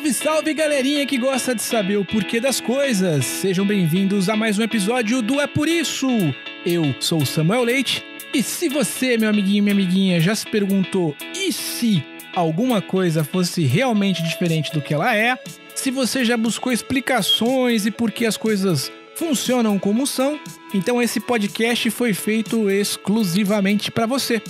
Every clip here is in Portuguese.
Salve, salve, galerinha que gosta de saber o porquê das coisas. Sejam bem-vindos a mais um episódio do É Por Isso. Eu sou o Samuel Leite e se você, meu amiguinho, minha amiguinha, já se perguntou e se alguma coisa fosse realmente diferente do que ela é, se você já buscou explicações e por que as coisas funcionam como são, então esse podcast foi feito exclusivamente para você.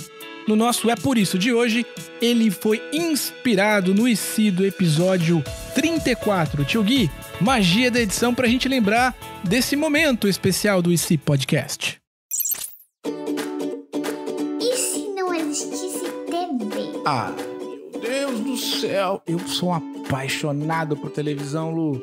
No nosso É Por Isso de hoje, ele foi inspirado no IC do episódio 34. Tio Gui, magia da edição pra gente lembrar desse momento especial do IC Podcast. E se não existisse TV? Ah, meu Deus do céu, eu sou um apaixonado por televisão, Lu.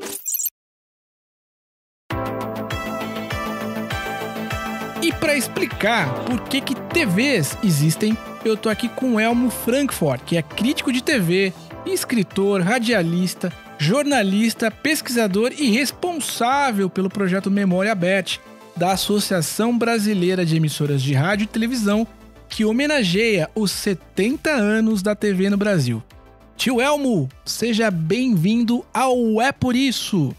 E para explicar por que TVs existem, eu tô aqui com o Elmo Frankfort, que é crítico de TV, escritor, radialista, jornalista, pesquisador e responsável pelo projeto Memória Aberte, da Associação Brasileira de Emissoras de Rádio e Televisão, que homenageia os 70 anos da TV no Brasil. Tio Elmo, seja bem-vindo ao É Por Isso!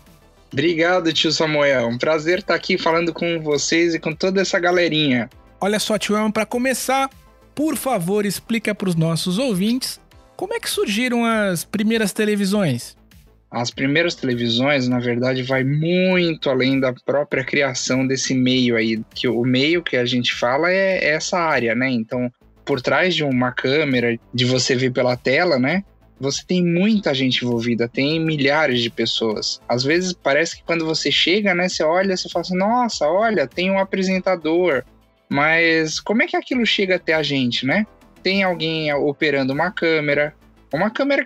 Obrigado, tio Samuel. Um prazer estar aqui falando com vocês e com toda essa galerinha. Olha só, tio Elmo, para começar, por favor, explica para os nossos ouvintes como é que surgiram as primeiras televisões. As primeiras televisões, na verdade, vai muito além da própria criação desse meio aí. Que o meio que a gente fala é essa área, né? Então, por trás de uma câmera, de você ver pela tela, né? Você tem muita gente envolvida, tem milhares de pessoas. Às vezes parece que quando você chega, né, você olha, você fala assim, nossa, olha, tem um apresentador. Mas como é que aquilo chega até a gente, né? Tem alguém operando uma câmera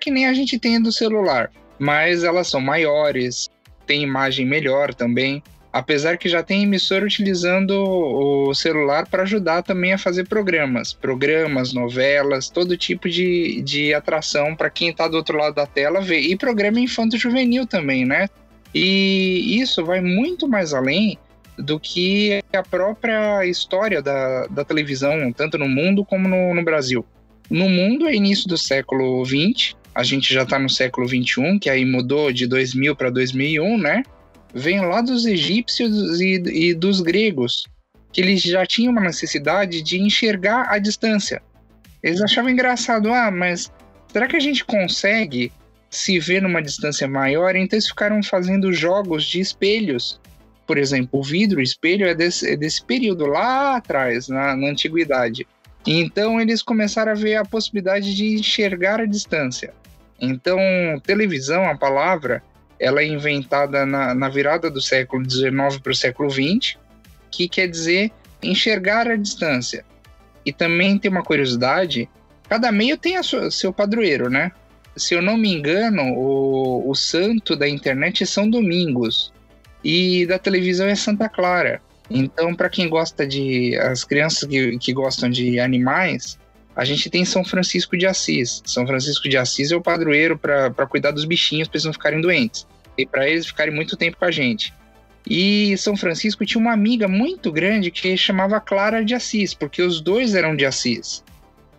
que nem a gente tem do celular, mas elas são maiores, tem imagem melhor também. Apesar que já tem emissora utilizando o celular para ajudar também a fazer programas, novelas, todo tipo de atração para quem está do outro lado da tela ver. E programa infanto-juvenil também, né? E isso vai muito mais além do que a própria história da televisão, tanto no mundo como no Brasil. No mundo é início do século XX, a gente já está no século XXI, que aí mudou de 2000 para 2001, né? Vem lá dos egípcios e dos gregos, que eles já tinham uma necessidade de enxergar a distância. Eles achavam engraçado, mas será que a gente consegue se ver numa distância maior? Então eles ficaram fazendo jogos de espelhos. Por exemplo, o vidro, o espelho é desse período lá atrás, na antiguidade. Então eles começaram a ver a possibilidade de enxergar a distância. Então, televisão, a palavra, ela é inventada na virada do século XIX para o século XX, que quer dizer enxergar a distância. E também tem uma curiosidade, cada meio tem seu padroeiro, né? Se eu não me engano, o santo da internet é São Domingos, e da televisão é Santa Clara. Então, para quem gosta as crianças que gostam de animais, a gente tem São Francisco de Assis. São Francisco de Assis é o padroeiro para cuidar dos bichinhos, para eles não ficarem doentes. E para eles ficarem muito tempo com a gente. E São Francisco tinha uma amiga muito grande que chamava Clara de Assis, porque os dois eram de Assis.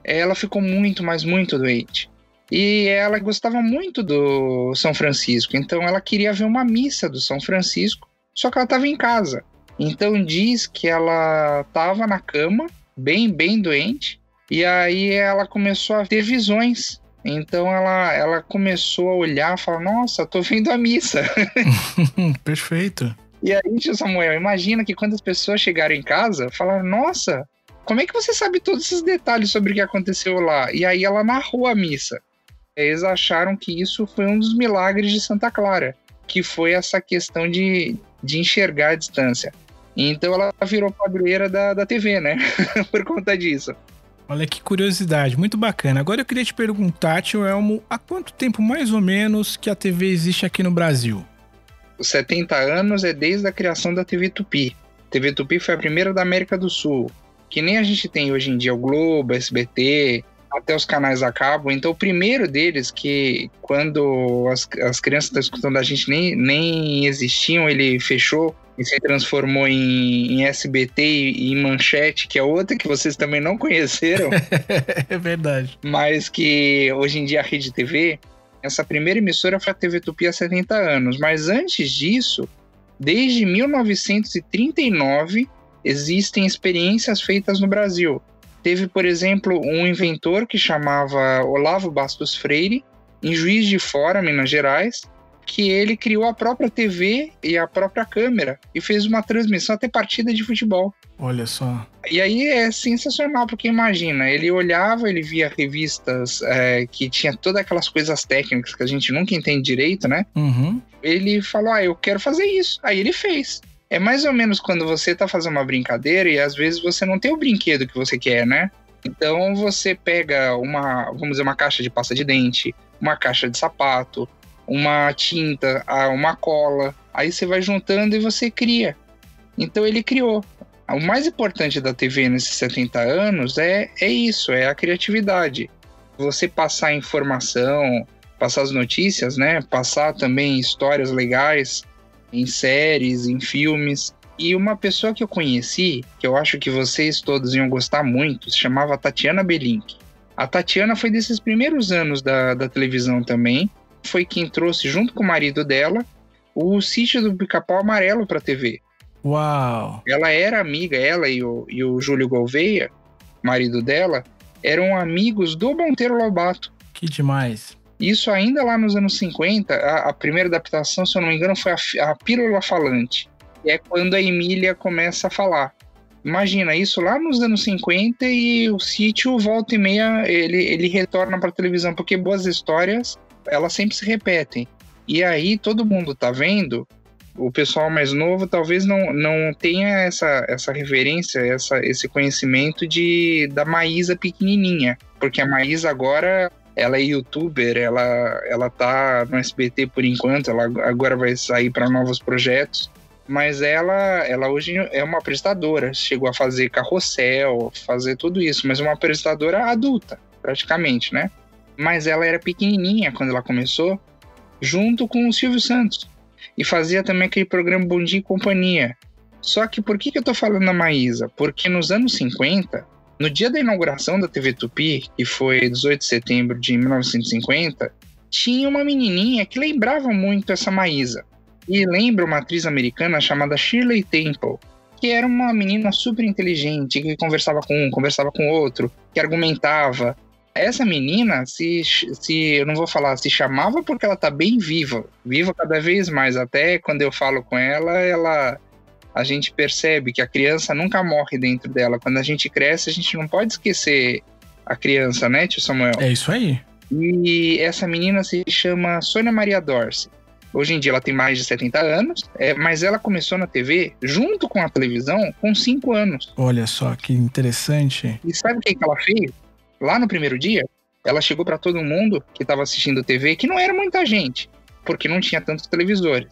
Ela ficou muito, mas muito doente. E ela gostava muito do São Francisco, então ela queria ver uma missa do São Francisco, só que ela estava em casa. Então diz que ela estava na cama, bem, bem doente, e aí ela começou a ter visões. Então ela começou a olhar e falar, nossa, tô vendo a missa. Perfeito. E aí, tio Samuel, imagina que quando as pessoas chegaram em casa, falaram, nossa, como é que você sabe todos esses detalhes sobre o que aconteceu lá? E aí ela narrou a missa. Eles acharam que isso foi um dos milagres de Santa Clara, que foi essa questão de enxergar a distância. Então ela virou padroeira da TV, né? Por conta disso. Olha que curiosidade, muito bacana. Agora eu queria te perguntar, tio Elmo, há quanto tempo mais ou menos que a TV existe aqui no Brasil? Os 70 anos é desde a criação da TV Tupi. A TV Tupi foi a primeira da América do Sul, que nem a gente tem hoje em dia o Globo, SBT, até os canais a cabo. Então o primeiro deles, que quando as crianças estão escutando a gente nem existiam, ele fechou e se transformou em SBT e em Manchete, que é outra que vocês também não conheceram. É verdade. Mas que hoje em dia a Rede TV Essa primeira emissora foi a TV Tupi há 70 anos, mas antes disso, desde 1939, existem experiências feitas no Brasil. Teve, por exemplo, um inventor que chamava Olavo Bastos Freire, em Juiz de Fora, Minas Gerais, que ele criou a própria TV e a própria câmera e fez uma transmissão até partida de futebol. Olha só. E aí é sensacional, porque imagina, ele olhava, ele via revistas que tinha todas aquelas coisas técnicas que a gente nunca entende direito, né? Uhum. Ele falou, eu quero fazer isso. Aí ele fez. É mais ou menos quando você tá fazendo uma brincadeira e às vezes você não tem o brinquedo que você quer, né? Então você pega vamos dizer, uma caixa de pasta de dente, uma caixa de sapato, uma tinta, uma cola. Aí você vai juntando e você cria. Então ele criou. O mais importante da TV nesses 70 anos é isso, é a criatividade. Você passar informação, passar as notícias, né? Passar também histórias legais em séries, em filmes. E uma pessoa que eu conheci, que eu acho que vocês todos iam gostar muito, se chamava Tatiana Belink. A Tatiana foi desses primeiros anos da televisão também. Foi quem trouxe, junto com o marido dela, o Sítio do Pica-Pau Amarelo para a TV. Uau! Ela era amiga, ela e o Júlio Gouveia, marido dela, eram amigos do Monteiro Lobato. Que demais! Isso ainda lá nos anos 50, a primeira adaptação, se eu não me engano, foi a Pílula Falante. Que é quando a Emília começa a falar. Imagina, isso lá nos anos 50 e o Sítio, volta e meia, ele retorna para a televisão, porque boas histórias, elas sempre se repetem. E aí todo mundo tá vendo, o pessoal mais novo talvez não tenha essa reverência, esse conhecimento da Maísa pequenininha. Porque a Maísa agora, ela é youtuber, ela tá no SBT por enquanto, ela agora vai sair para novos projetos. Mas ela hoje é uma apresentadora, chegou a fazer carrossel, fazer tudo isso, mas uma apresentadora adulta, praticamente, né? Mas ela era pequenininha quando ela começou, junto com o Silvio Santos. E fazia também aquele programa Bom Dia e Companhia. Só que por que eu tô falando da Maísa? Porque nos anos 50, no dia da inauguração da TV Tupi, que foi 18 de setembro de 1950, tinha uma menininha que lembrava muito essa Maísa. E lembra uma atriz americana chamada Shirley Temple, que era uma menina super inteligente, que conversava com um, conversava com outro, que argumentava. Essa menina, eu não vou falar, se chamava porque ela tá bem viva cada vez mais. Até quando eu falo com ela, a gente percebe que a criança nunca morre dentro dela. Quando a gente cresce, a gente não pode esquecer a criança, né, tio Samuel? É isso aí. E essa menina se chama Sônia Maria Dorce. Hoje em dia ela tem mais de 70 anos, mas ela começou na TV junto com a televisão com 5 anos. Olha só que interessante. E sabe o que ela fez? Lá no primeiro dia, ela chegou para todo mundo que estava assistindo TV, que não era muita gente, porque não tinha tantos televisores.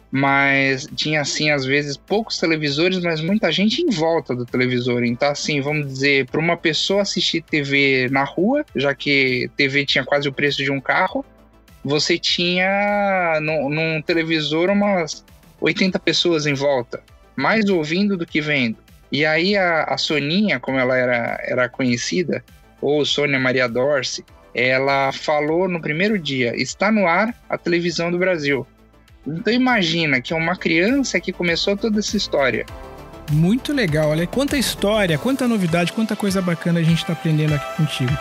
Mas tinha, assim, às vezes, poucos televisores, mas muita gente em volta do televisor. Então, assim, vamos dizer, para uma pessoa assistir TV na rua, já que TV tinha quase o preço de um carro, você tinha num televisor umas 80 pessoas em volta, mais ouvindo do que vendo. E aí a Soninha, como ela era conhecida, ou Sônia Maria Dorce, ela falou no primeiro dia, está no ar a televisão do Brasil. Então imagina que é uma criança que começou toda essa história. Muito legal, olha quanta história, quanta novidade, quanta coisa bacana a gente está aprendendo aqui contigo.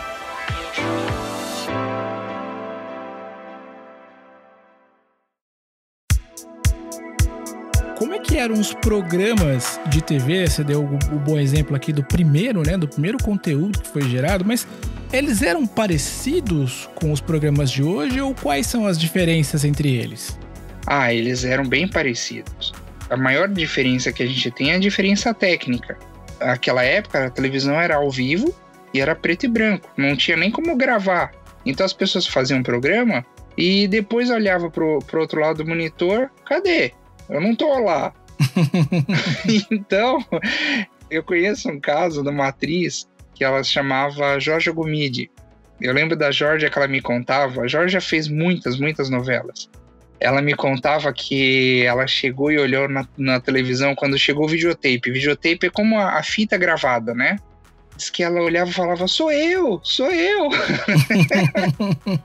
Como é que eram os programas de TV? Você deu o bom exemplo aqui do primeiro, né? Do primeiro conteúdo que foi gerado, mas eles eram parecidos com os programas de hoje ou quais são as diferenças entre eles? Eles eram bem parecidos. A maior diferença que a gente tem é a diferença técnica. Naquela época, a televisão era ao vivo e era preto e branco. Não tinha nem como gravar. Então as pessoas faziam um programa e depois olhavam pro outro lado do monitor. Cadê? Eu não tô lá. Então, eu conheço um caso de uma atriz que ela se chamava Georgia Gomide. Eu lembro da Georgia que ela me contava. A Georgia fez muitas novelas. Ela me contava que ela chegou e olhou na televisão quando chegou o videotape. Videotape é como a fita gravada, né? Diz que ela olhava e falava, sou eu!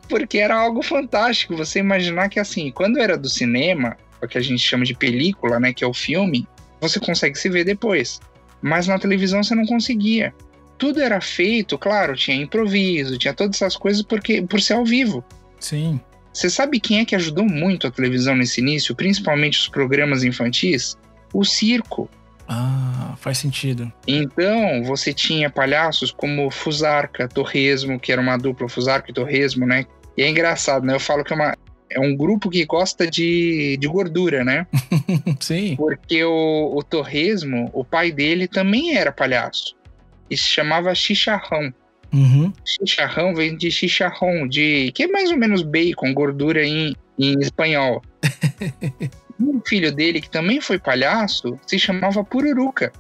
Porque era algo fantástico, você imaginar que assim, quando era do cinema, o que a gente chama de película, né, que é o filme, você consegue se ver depois. Mas na televisão você não conseguia. Tudo era feito, claro, tinha improviso, tinha todas essas coisas por ser ao vivo. Sim. Você sabe quem é que ajudou muito a televisão nesse início, principalmente os programas infantis? O circo. Ah, faz sentido. Então, você tinha palhaços como Fusarca, Torresmo, que era uma dupla, Fusarca e Torresmo, né? E é engraçado, né? Eu falo que é um grupo que gosta de gordura, né? Sim. Porque o Torresmo, o pai dele também era palhaço. E se chamava Chicharrão. Uhum. Chicharrão vem de chicharrón, que é mais ou menos bacon, gordura em espanhol. O filho dele, que também foi palhaço, se chamava Pururuca.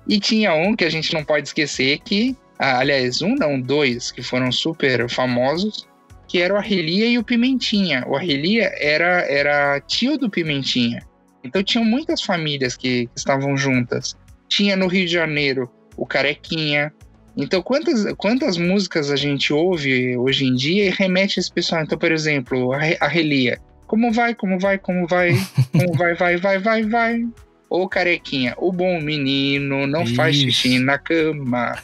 E tinha um que a gente não pode esquecer que, aliás, dois que foram super famosos, que era o Arrelia e o Pimentinha. O Arrelia era tio do Pimentinha. Então tinham muitas famílias que estavam juntas. Tinha no Rio de Janeiro o Carequinha. Então quantas músicas a gente ouve hoje em dia e remete a esse pessoal? Então, por exemplo, a Arrelia. Como vai? Como vai? Vai. Ou Carequinha, o bom menino não faz xixi na cama.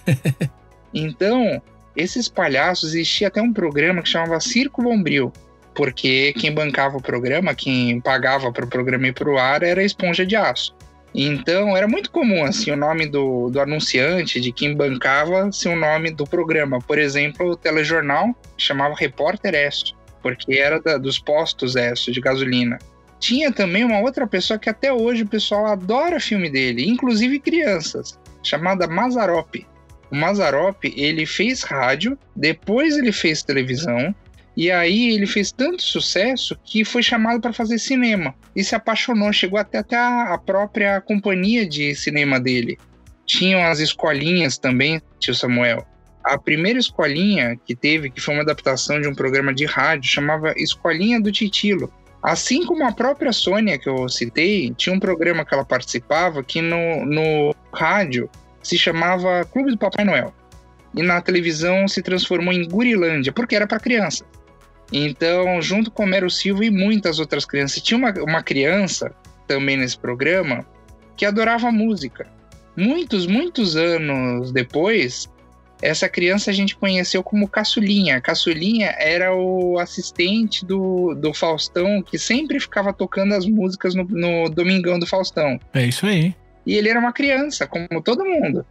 Então, esses palhaços, existia até um programa que chamava Circo Bombril, porque quem bancava o programa, quem pagava para o programa ir para o ar, era a Esponja de Aço. Então, era muito comum, assim, o nome do anunciante, de quem bancava, ser o nome do programa. Por exemplo, o telejornal chamava Repórter Esso, porque era dos postos Esso de gasolina. Tinha também uma outra pessoa que até hoje o pessoal adora filme dele, inclusive crianças, chamada Mazzaropi. O Mazzaropi, ele fez rádio, depois ele fez televisão, e aí ele fez tanto sucesso que foi chamado para fazer cinema. E se apaixonou, chegou até a própria companhia de cinema dele. Tinham as escolinhas também, tio Samuel. A primeira escolinha que teve, que foi uma adaptação de um programa de rádio, chamava Escolinha do Titilo. Assim como a própria Sônia, que eu citei, tinha um programa que ela participava que no rádio se chamava Clube do Papai Noel. E na televisão se transformou em Gurilândia, porque era para criança. Então, junto com Homero Silva e muitas outras crianças, tinha uma criança também nesse programa que adorava música. Muitos anos depois, essa criança a gente conheceu como Caçulinha. Caçulinha era o assistente do Faustão, que sempre ficava tocando as músicas no Domingão do Faustão. É isso aí. E ele era uma criança, como todo mundo.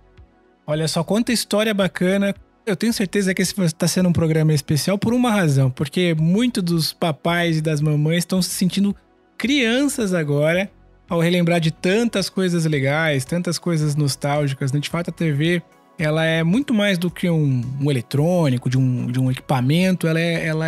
Olha só, quanta história bacana. Eu tenho certeza que esse está sendo um programa especial por uma razão. Porque muitos dos papais e das mamães estão se sentindo crianças agora ao relembrar de tantas coisas legais, tantas coisas nostálgicas. De fato, a TV... ela é muito mais do que um eletrônico, de um equipamento. Ela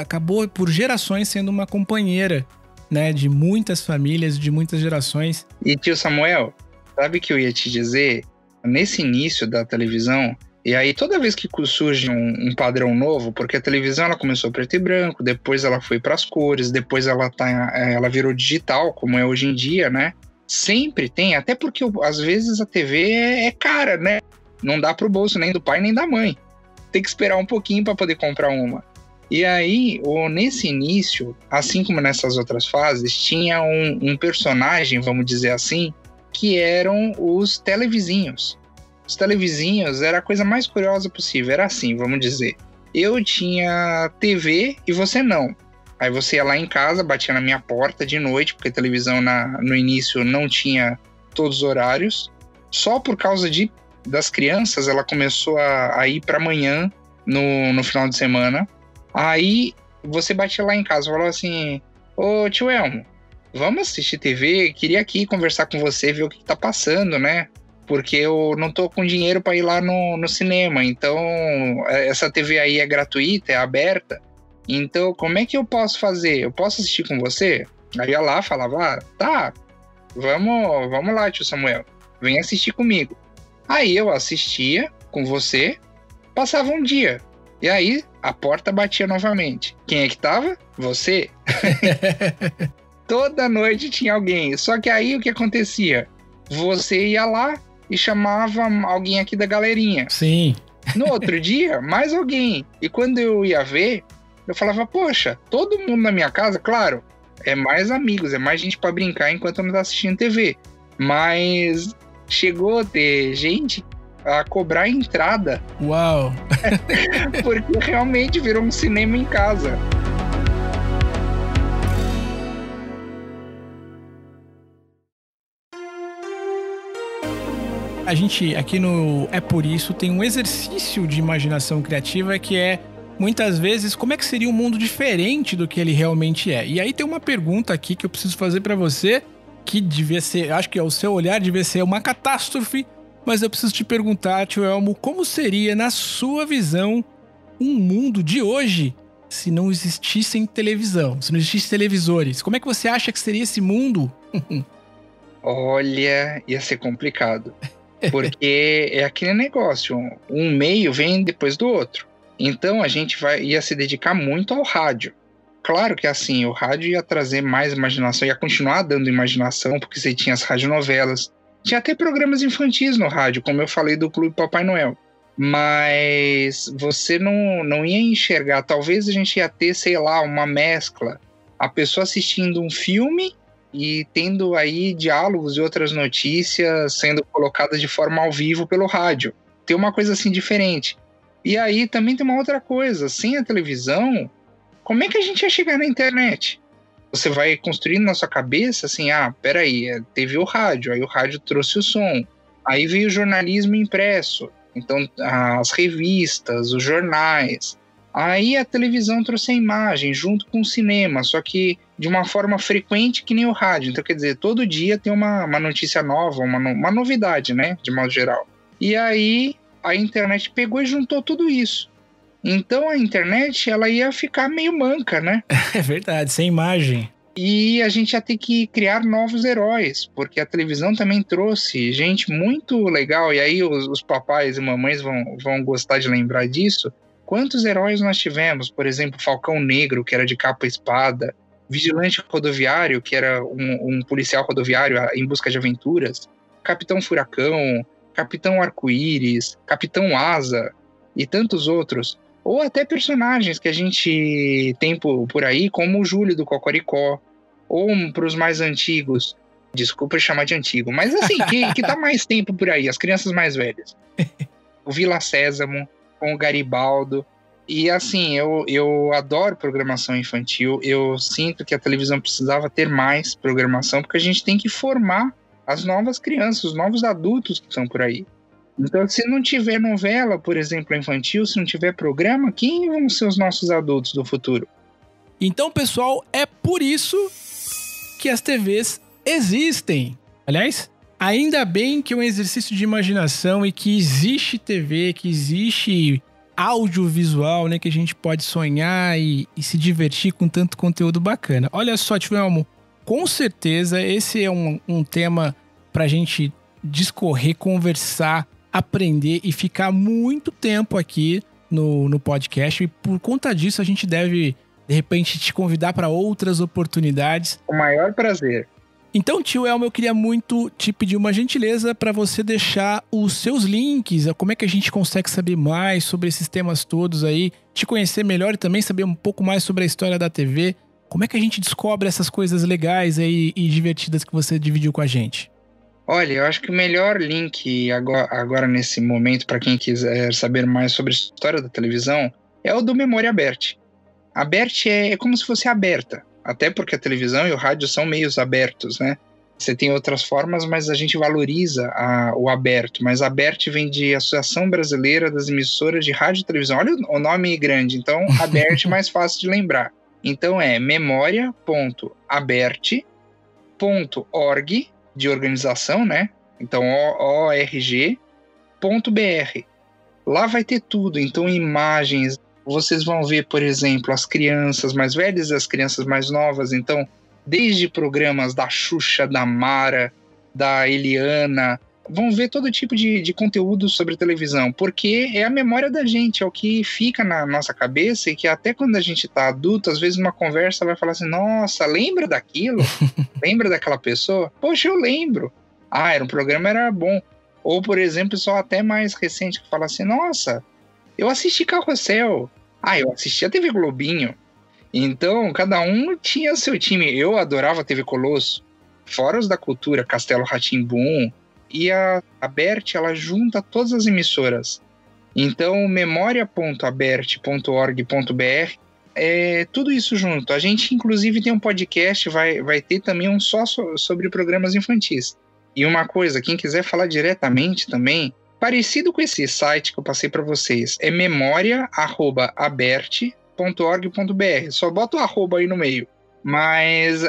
acabou por gerações sendo uma companheira, né, de muitas famílias, de muitas gerações. E tio Samuel, sabe o que eu ia te dizer? Nesse início da televisão, e aí toda vez que surge um padrão novo, porque a televisão ela começou preto e branco, depois ela foi para as cores, depois ela virou digital, como é hoje em dia, né? Sempre tem, até porque às vezes a TV é cara, né? Não dá pro bolso nem do pai nem da mãe. Tem que esperar um pouquinho para poder comprar uma. E aí, nesse início, assim como nessas outras fases, tinha um personagem, vamos dizer assim, que eram os televizinhos. Os televizinhos era a coisa mais curiosa possível. Era assim, vamos dizer. Eu tinha TV e você não. Aí você ia lá em casa, batia na minha porta de noite, porque a televisão no início não tinha todos os horários. Só por causa das crianças, ela começou a ir para amanhã, no final de semana. Aí você batia lá em casa e falou assim: ô tio Elmo, vamos assistir TV? Queria aqui conversar com você, ver o que tá passando, né? Porque eu não tô com dinheiro para ir lá no cinema. Então, essa TV aí é gratuita, é aberta. Então, como é que eu posso fazer? Eu posso assistir com você? Aí ia lá, falava: tá, vamos lá, tio Samuel, vem assistir comigo. Aí eu assistia com você, passava um dia. E aí a porta batia novamente. Quem é que tava? Você. Toda noite tinha alguém. Só que aí o que acontecia? Você ia lá, e chamava alguém aqui da galerinha. Sim. No outro dia, mais alguém. E quando eu ia ver, eu falava, poxa, todo mundo na minha casa, claro, é mais amigos, é mais gente pra brincar enquanto eu não tá assistindo TV. Mas chegou a ter gente a cobrar a entrada. Uau! Porque realmente virou um cinema em casa. A gente aqui no É Por Isso tem um exercício de imaginação criativa que é, muitas vezes, como é que seria um mundo diferente do que ele realmente é? E aí tem uma pergunta aqui que eu preciso fazer pra você, que devia ser, acho que ao seu olhar devia ser uma catástrofe, mas eu preciso te perguntar, tio Elmo, como seria, na sua visão, um mundo de hoje se não existissem televisão, se não existissem televisores? Como é que você acha que seria esse mundo? Olha, ia ser complicado. Porque é aquele negócio, um meio vem depois do outro. Então a gente ia se dedicar muito ao rádio. Claro que assim, o rádio ia trazer mais imaginação, ia continuar dando imaginação, porque você tinha as radionovelas. Tinha até programas infantis no rádio, como eu falei do Clube Papai Noel. Mas você não ia enxergar, talvez a gente ia ter, sei lá, uma mescla. A pessoa assistindo um filme e tendo aí diálogos e outras notícias sendo colocadas de forma ao vivo pelo rádio. Tem uma coisa assim diferente. E aí também tem uma outra coisa, sem a televisão, como é que a gente ia chegar na internet? Você vai construindo na sua cabeça assim, peraí, teve o rádio, aí o rádio trouxe o som, aí veio o jornalismo impresso, então as revistas, os jornais, aí a televisão trouxe a imagem junto com o cinema, só que de uma forma frequente que nem o rádio. Então, quer dizer, todo dia tem uma notícia nova, uma novidade, né? De modo geral. E aí, a internet pegou e juntou tudo isso. Então, a internet, ela ia ficar meio manca, né? É verdade, sem imagem. E a gente ia ter que criar novos heróis, porque a televisão também trouxe gente muito legal. E aí, os papais e mamães vão gostar de lembrar disso. Quantos heróis nós tivemos? Por exemplo, Falcão Negro, que era de capa e espada. Vigilante Rodoviário, que era um policial rodoviário em busca de aventuras. Capitão Furacão, Capitão Arco-Íris, Capitão Asa e tantos outros. Ou até personagens que a gente tem por aí, como o Júlio do Cocoricó. Ou para os mais antigos, desculpa chamar de antigo, mas assim, que tá mais tempo por aí, as crianças mais velhas. O Vila Sésamo, com o Garibaldo. E assim, eu adoro programação infantil, eu sinto que a televisão precisava ter mais programação, porque a gente tem que formar as novas crianças, os novos adultos que estão por aí. Então, se não tiver novela, por exemplo, infantil, se não tiver programa, quem vão ser os nossos adultos do futuro? Então, pessoal, é por isso que as TVs existem. Aliás, ainda bem que é um exercício de imaginação e que existe TV, que existe audiovisual, né, que a gente pode sonhar e se divertir com tanto conteúdo bacana. Olha só, tio Elmo, com certeza esse é um tema pra gente discorrer, conversar, aprender e ficar muito tempo aqui no podcast. E por conta disso a gente deve, de repente, te convidar para outras oportunidades. O maior prazer. Então, tio Elmo, eu queria muito te pedir uma gentileza para você deixar os seus links, como é que a gente consegue saber mais sobre esses temas todos aí, te conhecer melhor e também saber um pouco mais sobre a história da TV. Como é que a gente descobre essas coisas legais aí e divertidas que você dividiu com a gente? Olha, eu acho que o melhor link agora nesse momento, para quem quiser saber mais sobre a história da televisão, é o do Memória Aberte. Aberte é como se fosse aberta. Até porque a televisão e o rádio são meios abertos, né? Você tem outras formas, mas a gente valoriza o aberto. Mas Aberte vem de Associação Brasileira das Emissoras de Rádio e Televisão. Olha o nome grande, então Aberte é mais fácil de lembrar. Então é memoria.aberte.org, de organização, né? Então org.br. Lá vai ter tudo, então imagens. Vocês vão ver, por exemplo, as crianças mais velhas e as crianças mais novas. Então, desde programas da Xuxa, da Mara, da Eliana, vão ver todo tipo de conteúdo sobre televisão, porque é a memória da gente, é o que fica na nossa cabeça e que até quando a gente tá adulto, às vezes numa conversa vai falar assim, nossa, lembra daquilo? Lembra daquela pessoa? Poxa, eu lembro. Era um programa, era bom. Ou, por exemplo, pessoal até mais recente que fala assim, nossa, eu assisti Carrossel. Eu assisti a TV Globinho. Então, cada um tinha seu time. Eu adorava a TV Colosso, fora os da cultura, Castelo Rá-Tim-Bum. E a Aberte, ela junta todas as emissoras. Então, memoria.aberte.org.br é tudo isso junto. A gente, inclusive, tem um podcast, vai ter também um só sobre programas infantis. E uma coisa, quem quiser falar diretamente também, parecido com esse site que eu passei para vocês, é memoria@aberte.org.br. Só bota o arroba aí no meio. Mas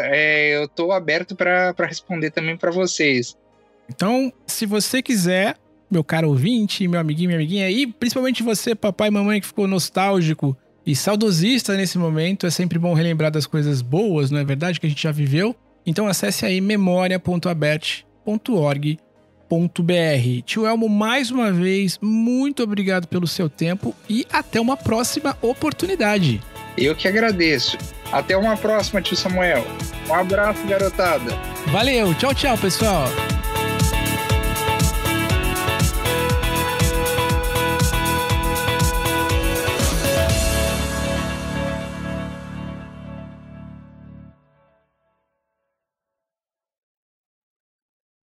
eu estou aberto para responder também para vocês. Então, se você quiser, meu caro ouvinte, meu amiguinho, minha amiguinha, e principalmente você, papai e mamãe, que ficou nostálgico e saudosista nesse momento, é sempre bom relembrar das coisas boas, não é verdade, que a gente já viveu? Então acesse aí memoria.aberte.org.br. Tio Elmo, mais uma vez, muito obrigado pelo seu tempo e até uma próxima oportunidade. Eu que agradeço. Até uma próxima, tio Samuel. Um abraço, garotada. Valeu, tchau, tchau, pessoal.